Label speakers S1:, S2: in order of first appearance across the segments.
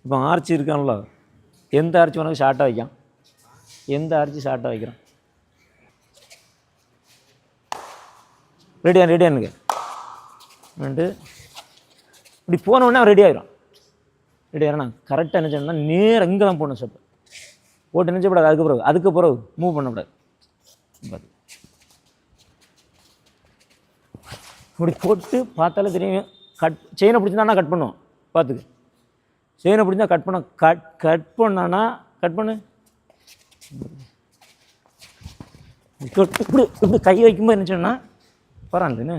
S1: இப்போ ஆர்ச்சி இருக்கான்ல, எந்த ஆர்ச்சி உனக்கு ஷார்ட்டாக வைக்கான், எந்த ஆர்ச்சி ஷார்ட்டாக வைக்கிறான்? ரெடியானுங்க வந்துட்டு இப்படி போனோடனே அவன் ரெடி ஆகிடும். ரெடி ஆகிறனா கரெக்டாக என்ன செய்யணும்னா நேரம் இங்கே தான் போடணும். ஸ்டெப்பு போட்டு என்ன செய்யக்கூடாது, அதுக்கு பிறகு மூவ் பண்ணக்கூடாது. பார்த்து இப்படி போட்டு பார்த்தாலே தெரியும். செயினை பிடிச்சிருந்தானா கட் பண்ணுவோம். பார்த்துக்கு, செயினை பிடிச்சா கட் பண்ண கட் பண்ணானா கட் பண்ணு. இப்படி இப்படி கை வைக்கும்போது என்ன சொன்னால் பரவாயில்லன்னு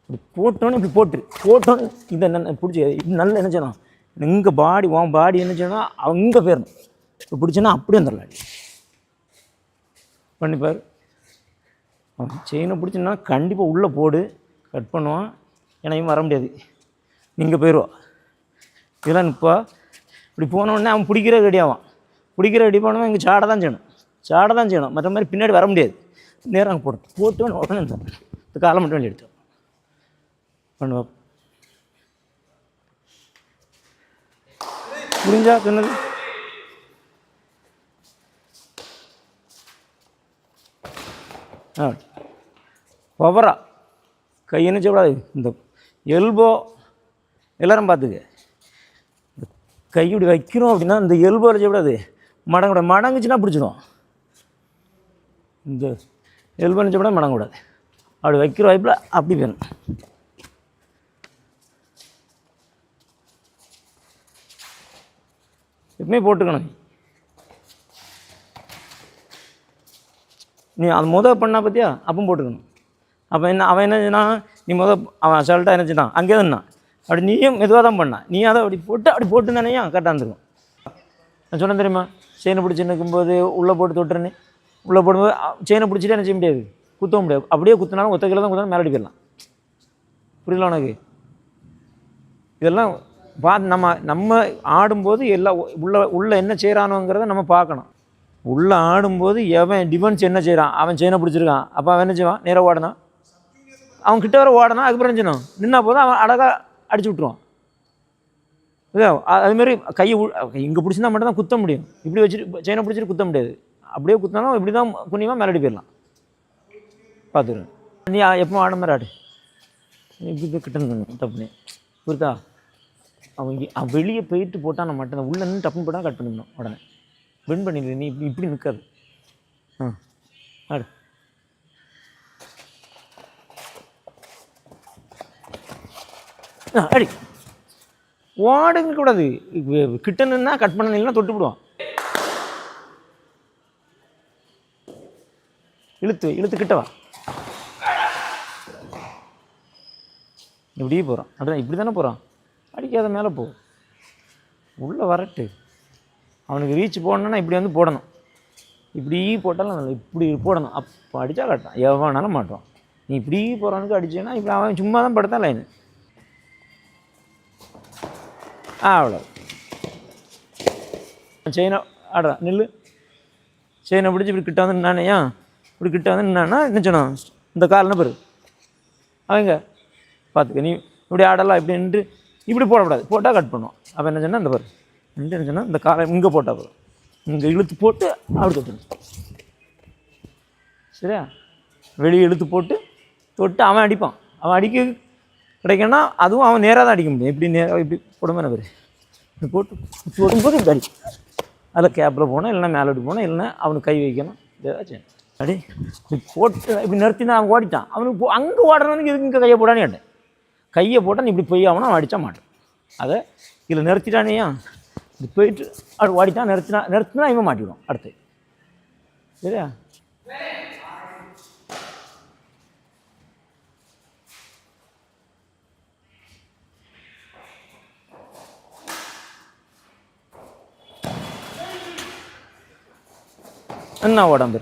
S1: இப்படி போட்டோன்னு இப்படி போட்டோன்னு இதை பிடிச்சி இது நல்லா என்ன செய்யணும், இங்கே பாடி உன் பாடி என்ன செய்யணும் அவங்க போயிடணும். இப்போ பிடிச்சோன்னா அப்படியே வந்துடலாம். பண்ணிப்பார். அவன் செயினை பிடிச்சின்னா கண்டிப்பாக உள்ளே போடு, கட் பண்ணுவான். ஏன்னா இவன் வர முடியாது, நீங்கள் போயிடுவா. இதெல்லாம் இப்போ இப்படி போனோடனே அவன் பிடிக்கிற ரெடி ஆவான். பிடிக்கிற ரெடி பண்ணவன் இங்கே சாடை தான் செய்யணும். மற்ற மாதிரி பின்னாடி வர முடியாது. நேரம் அங்கே போட்டு உடனே இந்த காலை மட்டும் வேண்டி எடுத்து பண்ணுவோம். முடிஞ்சா சொன்னது பவரா கை என்ன செய்யக்கூடாது. இந்த எல்போ எல்லோரும் பார்த்துக்க, கை இப்படி வைக்கிறோம் அப்படின்னா இந்த எல்போவில் செய்யக்கூடாது, மடங்குச்சுன்னா பிடிச்சிடும். இந்த எல்போ செய்யக்கூடாது, மடங்கக்கூடாது. அப்படி வைக்கிற வாய்ப்பில் அப்படி வேணும். எப்பவுமே போட்டுக்கணும். நீ அது பண்ணால் பார்த்தியா, அப்பவும் போட்டுக்கணும். அப்போ என்ன அவன் என்ன செய்யணும், நீ அவன் அசால்ட்டாக என்ன செய்யணும் அங்கே தான் அப்படி நீயும் மெதுவாக தான் பண்ணான். நீ அதை அப்படி போட்டு தானேயா கரெக்டாக இருந்துருக்கும். நான் சொன்னேன் தெரியுமா, செயினை பிடிச்சி நிற்கும்போது உள்ளே போட்டு தொட்டுறேன்னு, உள்ளே போடும்போது செயினை பிடிச்சிட்டு என்ன செய்ய முடியாது, குத்தவும் முடியாது. அப்படியே குத்தினாலும் ஒத்த கையில் தான் குத்தினா மேலடி போயிடலாம். புரியல உனக்கு? இதெல்லாம் நம்ம ஆடும்போது எல்லாம் உள்ளே என்ன செய்கிறானோங்கிறத நம்ம பார்க்கணும். உள்ளே ஆடும்போது எவன் டிஃபென்ஸ் என்ன செய்கிறான், அவன் செயினை பிடிச்சிருக்கான், அப்போ அவன் என்ன செய்வான், நேராக ஓடணும். அவன் கிட்ட வர ஓடணும். அதுக்கப்புறம் என்ன செய்யணும், நின்னா போதும் அவன் அழகாக அடிச்சு விட்ருவான். அதுமாரி கையை இங்கே பிடிச்சிருந்தா மட்டும் தான் குத்த முடியும். இப்படி வச்சுட்டு செயினை பிடிச்சிட்டு குத்த முடியாது. அப்படியே குத்தினாலும் இப்படி தான் குனியமாக மேலடி போயிடலாம். பார்த்துருவேன். நீ எப்போ ஆட மாதிரி ஆடு, இப்படி கிட்ட தப்புனே புரியுதா. அவன் வெளியே போயிட்டு போட்டால் நான் மட்டும் உள்ளே நின்று டப்புன்னு போட்டால் கட் பண்ணிக்கணும். உடனே பெண்ட் பண்ணிடு. நீ இப்படி நிற்காது. ஆடு. அடி. ஓடுங்க கூடாது. கிட்ட நின்னா கட் பண்ண இல்லைன்னா தொட்டு விடுவான். இழுத்து கிட்டவா. இப்படியே போகிறான். அப்படிதான் இப்படி தானே போகிறான். அடிக்காத மேலே போ, உள்ளே வரட்டு. அவனுக்கு ரீச் போடணுன்னா இப்படி வந்து போடணும். இப்படி போட்டாலும் நல்லா இப்படி போடணும். அப்போ அடித்தா கட்டான், எவனாலும் மாட்டோம். நீ இப்படி போகிறானுக்கு அடிச்சேன்னா இப்படி அவன் சும்மா தான் படுத்தான் லைனு. அவ்வளோ செயினை ஆடுறான். நில்லு. செயினை பிடிச்சி இப்படி கிட்ட வந்து நின்னானேயா, இப்படி கிட்ட வந்து நின்னான்னா என்ன சொன்னான், இந்த காலில் பெரு அவங்க பார்த்துக்க. நீ இப்படி ஆடலாம் இப்படி நின்று இப்படி போடக்கூடாது. போட்டால் கட் பண்ணுவோம். அப்போ என்ன சொன்னால் இந்த பாரு நின்று என்ன சொன்னால் இந்த காலை இங்கே போட்டால் போதும். இங்கே இழுத்து போட்டு அப்படி தொட்டணும். சரியா? வெளியே இழுத்து போட்டு தொட்டு அவன் அடிப்பான். அவன் அடிக்க கிடைக்கணும்னா அதுவும் அவன் நேராக தான் அடிக்க முடியும். இப்படி நேராக இப்படி போடுமே பேர் இப்படி போட்டு போடும்போது இப்படி அடி. அதில் கேப்பில் போனால் இல்லைன்னா மேலோடி போனால் இல்லைன்னா அவனுக்கு கை வைக்கணும். ஏதாச்சும் அடி இப்படி போட்டு இப்படி நிறுத்தினா அவன் ஓடிட்டான். அவனுக்கு அங்கே ஓடுறவனுக்கு இதுக்கு இங்கே கையை போடான்னு கேட்டேன். கையை போட்டால் நீ இப்படி போய் அவனை அவன் அடித்தா மாட்டான். அதை இதில் நிறுத்திட்டானேயா, இப்படி போயிட்டு அப்படி ஓடிட்டான். நிறுத்தினா இவன் மாட்டிவிடும் அடுத்து. சரியா? என்ன உடம்பு